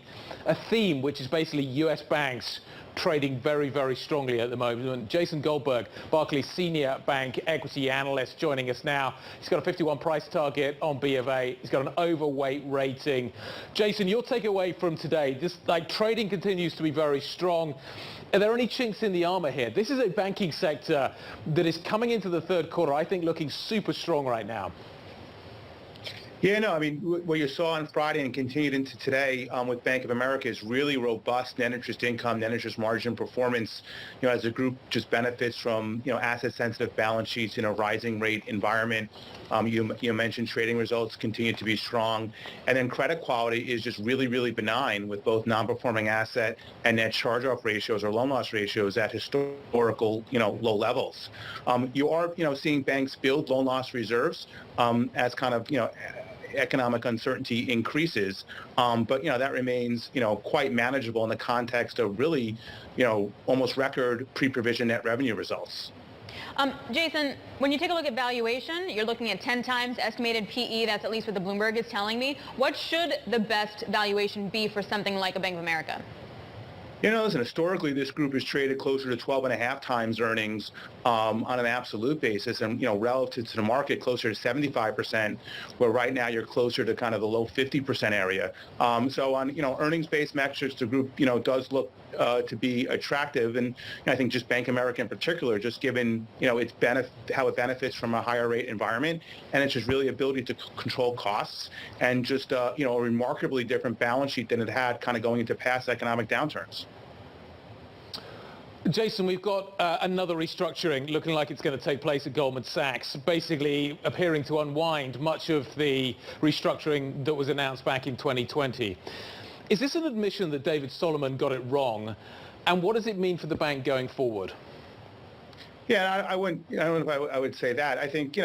theme, which is basically US banks trading very, very strongly at the moment. Jason Goldberg, Barclays Senior Bank Equity Analyst, joining us now. He's got a 51 price target on B of A. He's got an overweight rating. Jason, your takeaway from today, trading continues to be very strong. Are there any chinks in the armor here? This is a banking sector that is coming into the third quarter, I think, looking super strong right now. Yeah, no, I mean, what you saw on Friday and continued into today with Bank of America is really robust net interest income, net interest margin performance, as the group just benefits from, asset-sensitive balance sheets in a rising rate environment. You mentioned trading results continue to be strong. And then credit quality is just really, really benign with both non-performing asset and net charge-off ratios or loan loss ratios at historical, low levels. You are, seeing banks build loan loss reserves as kind of, economic uncertainty increases. But, that remains, quite manageable in the context of really, almost record pre-provision net revenue results. Jason, when you take a look at valuation, you're looking at 10 times estimated PE. That's at least what the Bloomberg is telling me. What should the best valuation be for something like a Bank of America? Listen, historically, this group has traded closer to 12.5 times earnings on an absolute basis, and, relative to the market, closer to 75%, where right now you're closer to kind of the low 50% area. So on, earnings-based metrics, the group, does look to be attractive. And I think just Bank of America in particular, just given, its how it benefits from a higher rate environment, and it's just really ability to control costs and just, a remarkably different balance sheet than it had kind of going into past economic downturns. Jason, we've got another restructuring looking like it's going to take place at Goldman Sachs, basically appearing to unwind much of the restructuring that was announced back in 2020. Is this an admission that David Solomon got it wrong? And what does it mean for the bank going forward? Yeah, I don't know if I would say that. I think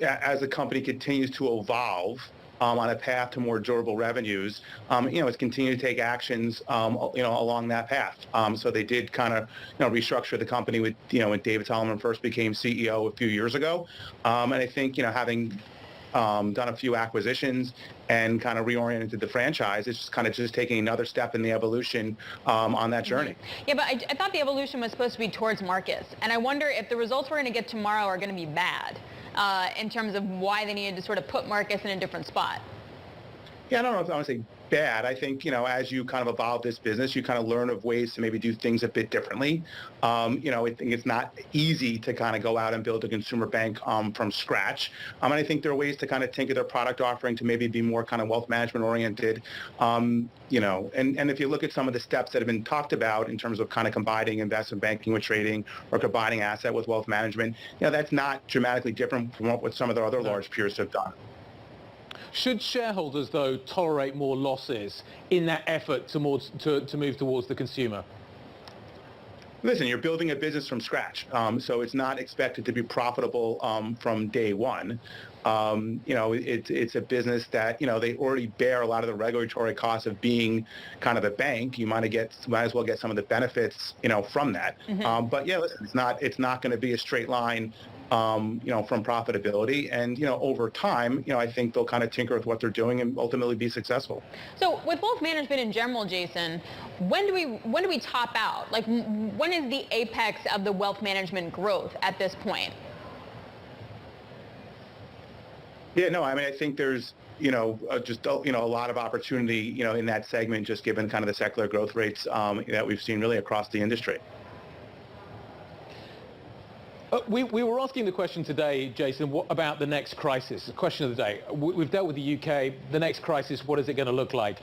as the company continues to evolve, on a path to more durable revenues, it's continued to take actions, along that path. So they did kind of, restructure the company with, when David Solomon first became CEO a few years ago. And I think, having done a few acquisitions and kind of reoriented the franchise, it's just kind of taking another step in the evolution on that journey. Yeah, but I thought the evolution was supposed to be towards Marcus. And I wonder if the results we're going to get tomorrow are going to be bad. In terms of why they needed to sort of put Marcus in a different spot. Yeah, I don't know if I want to say bad. I think, as you kind of evolve this business, you kind of learn of ways to maybe do things a bit differently. I think it's not easy to kind of go out and build a consumer bank from scratch. And I think there are ways to kind of tinker their product offering to maybe be more kind of wealth management oriented. And if you look at some of the steps that have been talked about in terms of kind of combining investment banking with trading or combining asset with wealth management, that's not dramatically different from what some of their other large peers have done. Should shareholders, though, tolerate more losses in that effort to move towards the consumer? Listen, you're building a business from scratch, so it's not expected to be profitable from day one. It's a business that, they already bear a lot of the regulatory costs of being kind of a bank. You might as well get some of the benefits, from that. Mm-hmm. But yeah, listen, it's not going to be a straight line, from profitability. And, over time, I think they'll kind of tinker with what they're doing and ultimately be successful. So with wealth management in general, Jason, when do we top out? Like, when is the apex of the wealth management growth at this point? Yeah, no, I mean, I think there's, just, a lot of opportunity, in that segment, just given kind of the secular growth rates that we've seen really across the industry. We were asking the question today, Jason, what about the next crisis? The question of the day. We've dealt with the UK. The next crisis, what is it going to look like?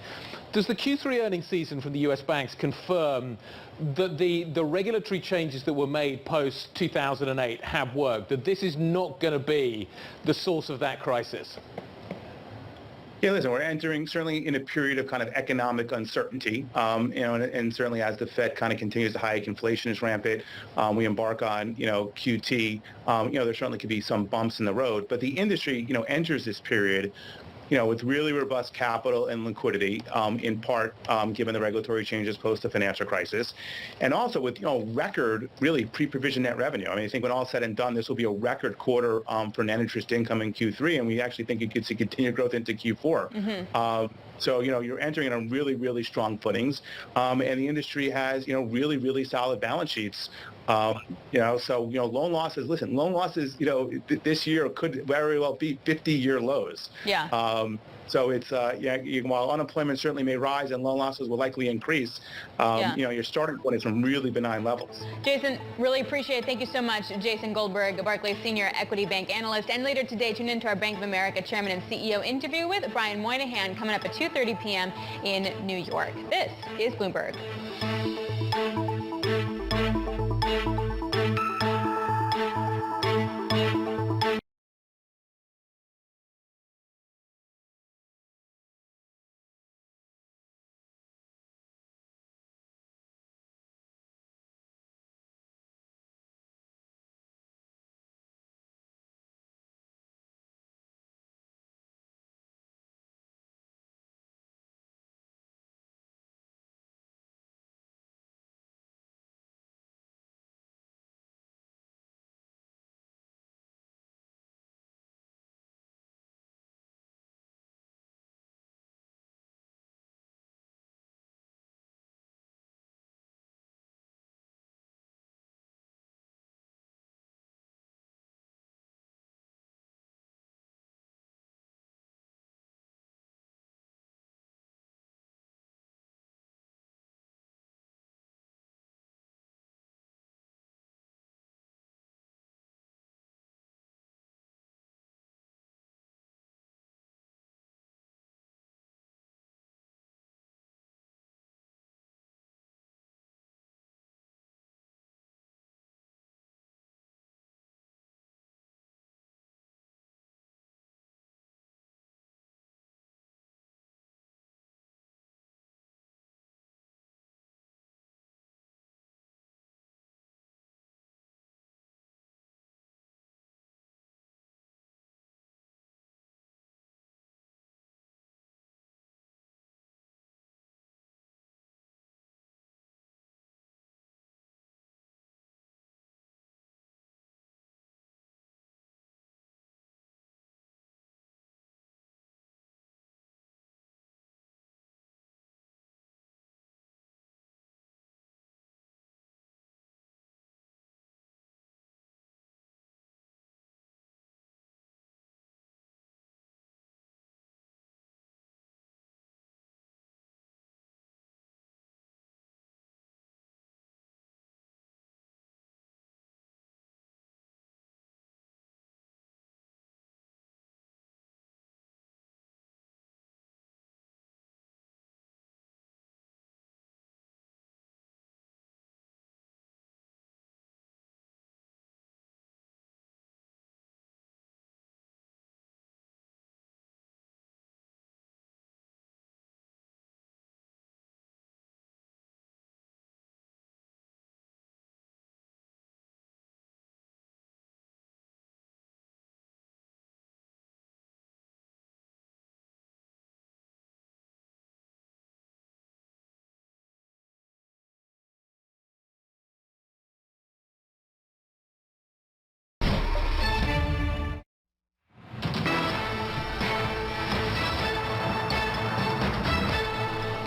Does the Q3 earnings season from the US banks confirm that the regulatory changes that were made post-2008 have worked, that this is not going to be the source of that crisis? Yeah, listen, we're entering certainly in a period of kind of economic uncertainty, and certainly as the Fed kind of continues to hike, inflation is rampant, we embark on, QT, there certainly could be some bumps in the road, but the industry, enters this period, with really robust capital and liquidity, in part given the regulatory changes post the financial crisis, and also with record really pre-provision net revenue. I mean, I think when all said and done, this will be a record quarter for net interest income in Q3, and we actually think you could see continued growth into Q4. Mm-hmm. So, you're entering on really, really strong footings, and the industry has, really, really solid balance sheets, Loan losses, listen, loan losses, this year could very well be 50-year lows. Yeah. So it's, while unemployment certainly may rise and loan losses will likely increase, your starting point is from really benign levels. Jason, really appreciate it. Thank you so much. Jason Goldberg, Barclays Senior Equity Bank Analyst. And later today, tune into our Bank of America Chairman and CEO interview with Brian Moynihan coming up at 2:30 p.m. in New York. This is Bloomberg.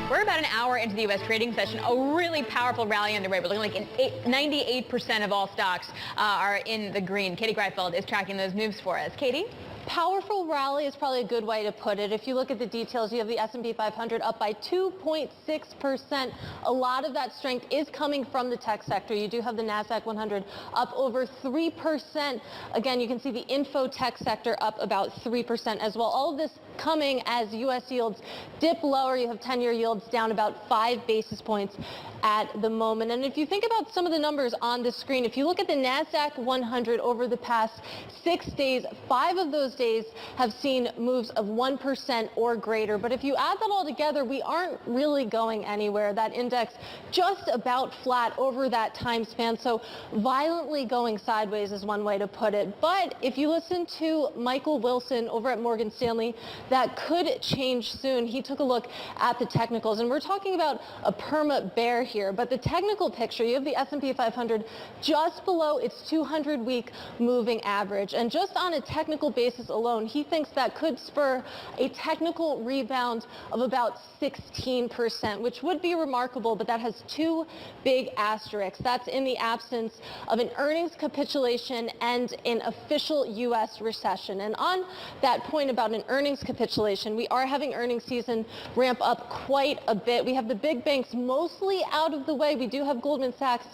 We're about an hour into the U.S. trading session. A really powerful rally underway. We're looking like 98% of all stocks are in the green. Katie Greifeld is tracking those moves for us. Katie? Powerful rally is probably a good way to put it. If you look at the details, you have the S&P 500 up by 2.6%. A lot of that strength is coming from the tech sector. You do have the NASDAQ 100 up over 3%. Again, you can see the info tech sector up about 3% as well. All of this coming as U.S. yields dip lower. You have 10-year yields down about 5 basis points at the moment. And if you think about some of the numbers on the screen, if you look at the NASDAQ 100 over the past 6 days, 5 of those days have seen moves of 1% or greater. But if you add that all together, we aren't really going anywhere. That index just about flat over that time span. So violently going sideways is one way to put it. But if you listen to Michael Wilson over at Morgan Stanley, that could change soon. He took a look at the technicals, and we're talking about a perma bear here. But the technical picture, you have the S&P 500 just below its 200-week moving average. And just on a technical basis, basis alone, he thinks that could spur a technical rebound of about 16%, which would be remarkable, but that has two big asterisks. That's in the absence of an earnings capitulation and an official U.S. recession. And on that point about an earnings capitulation, we are having earnings season ramp up quite a bit. We have the big banks mostly out of the way. We do have Goldman Sachs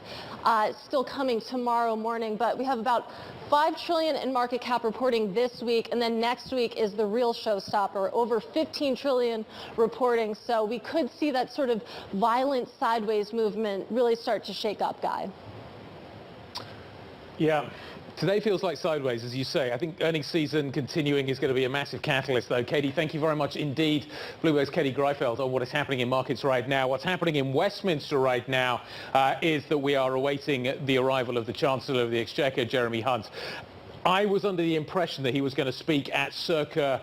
still coming tomorrow morning, but we have about $5 trillion in market cap reporting this week, and then next week is the real showstopper, over $15 trillion reporting. So we could see that sort of violent sideways movement really start to shake up, Guy. Yeah. Today feels like sideways, as you say. I think earnings season continuing is going to be a massive catalyst, though. Katie, thank you very much indeed. Bloomberg's Katie Greifeld on what is happening in markets right now. What's happening in Westminster right now is that we are awaiting the arrival of the Chancellor of the Exchequer, Jeremy Hunt. I was under the impression that he was going to speak at circa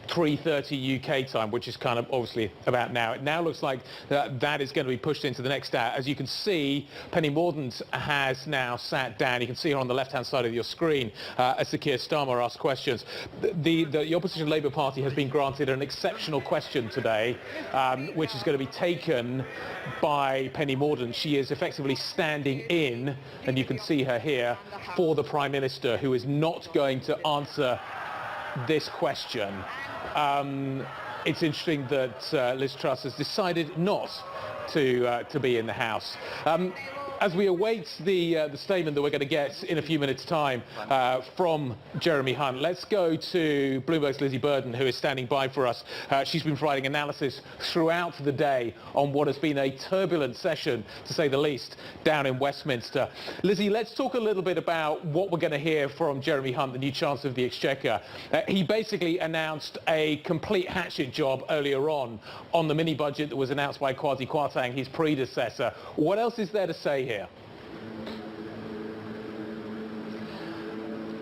3:30 UK time, which is kind of obviously about now. It now looks like that is going to be pushed into the next hour. As you can see, Penny Mordaunt has now sat down. You can see her on the left-hand side of your screen as Sir Keir Starmer asks questions. The opposition Labour Party has been granted an exceptional question today, which is going to be taken by Penny Mordaunt. She is effectively standing in, and you can see her here, for the Prime Minister, who is not going to answer this question. It's interesting that Liz Truss has decided not to be in the House. As we await the statement that we're going to get in a few minutes' time from Jeremy Hunt, let's go to Bloomberg's Lizzie Burden, who is standing by for us. She's been providing analysis throughout the day on what has been a turbulent session, to say the least, down in Westminster. Lizzie, let's talk a little bit about what we're going to hear from Jeremy Hunt, the new Chancellor of the Exchequer. He basically announced a complete hatchet job earlier on the mini-budget that was announced by Kwasi Kwarteng, his predecessor. What else is there to say here?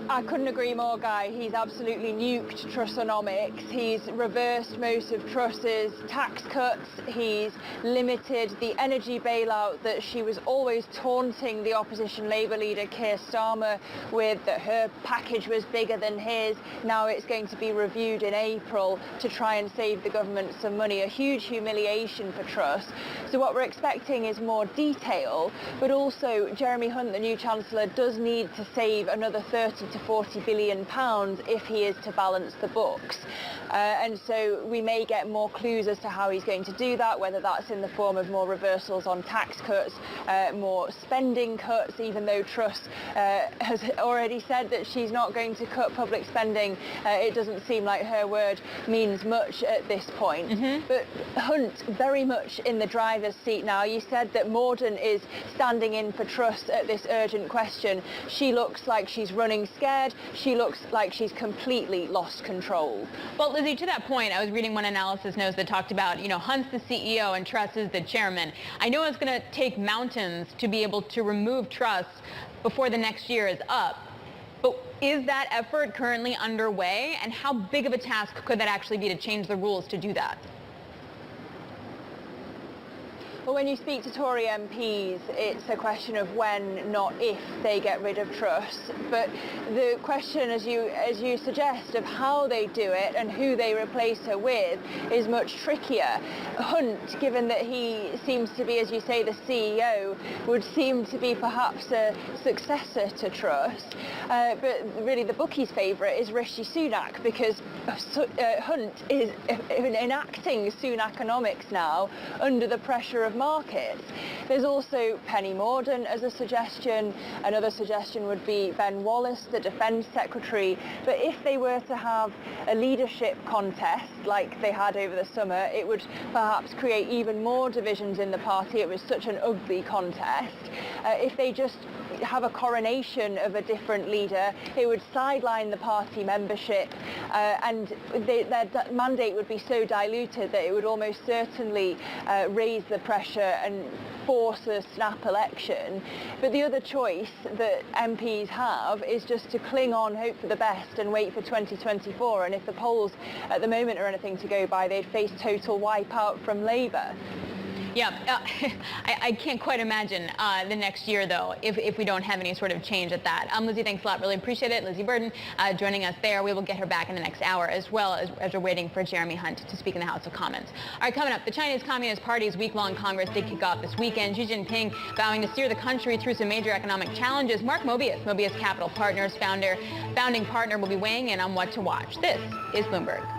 I couldn't agree more, Guy. He's absolutely nuked Trussonomics. He's reversed most of Truss's tax cuts. He's limited the energy bailout that she was always taunting the opposition Labour leader Keir Starmer with, that her package was bigger than his. Now it's going to be reviewed in April to try and save the government some money. A huge humiliation for Truss. So what we're expecting is more detail, but also Jeremy Hunt, the new Chancellor, does need to save another 30 to 40 billion pounds if he is to balance the books. And so we may get more clues as to how he's going to do that, whether that's in the form of more reversals on tax cuts, more spending cuts, even though Truss has already said that she's not going to cut public spending. It doesn't seem like her word means much at this point. But Hunt very much in the driver's seat now. You said that Mordaunt is standing in for Truss at this urgent question. She looks like she's running scared. She looks like she's completely lost control. Well, Lizzie, to that point, I was reading one analysis notes that talked about, Hunt's the CEO and Truss is the chairman. I know it's going to take mountains to be able to remove Truss before the next year is up. But is that effort currently underway? And how big of a task could that actually be to change the rules to do that? Well, when you speak to Tory MPs, it's a question of when, not if, they get rid of Truss. But the question, as you suggest, of how they do it and who they replace her with is much trickier. Hunt, given that he seems to be, as you say, the CEO, would seem to be perhaps a successor to Truss. But really the bookies' favourite is Rishi Sunak, because Hunt is enacting Sunakonomics now under the pressure of markets. There's also Penny Mordaunt as a suggestion. Another suggestion would be Ben Wallace, the Defence Secretary. But if they were to have a leadership contest like they had over the summer, it would perhaps create even more divisions in the party. It was such an ugly contest. If they just have a coronation of a different leader, it would sideline the party membership, and their mandate would be so diluted that it would almost certainly raise the pressure and force a snap election. But the other choice that MPs have is just to cling on, hope for the best and wait for 2024, and if the polls at the moment are anything to go by, they'd face total wipeout from Labour. Yeah, I can't quite imagine the next year, though, if we don't have any sort of change at that. Lizzie, thanks a lot. Really appreciate it. Lizzie Burden joining us there. We will get her back in the next hour, as well as we're waiting for Jeremy Hunt to speak in the House of Commons. All right, coming up, the Chinese Communist Party's week-long Congress did kick off this weekend. Xi Jinping vowing to steer the country through some major economic challenges. Mark Mobius Capital Partners founding partner, will be weighing in on what to watch. This is Bloomberg.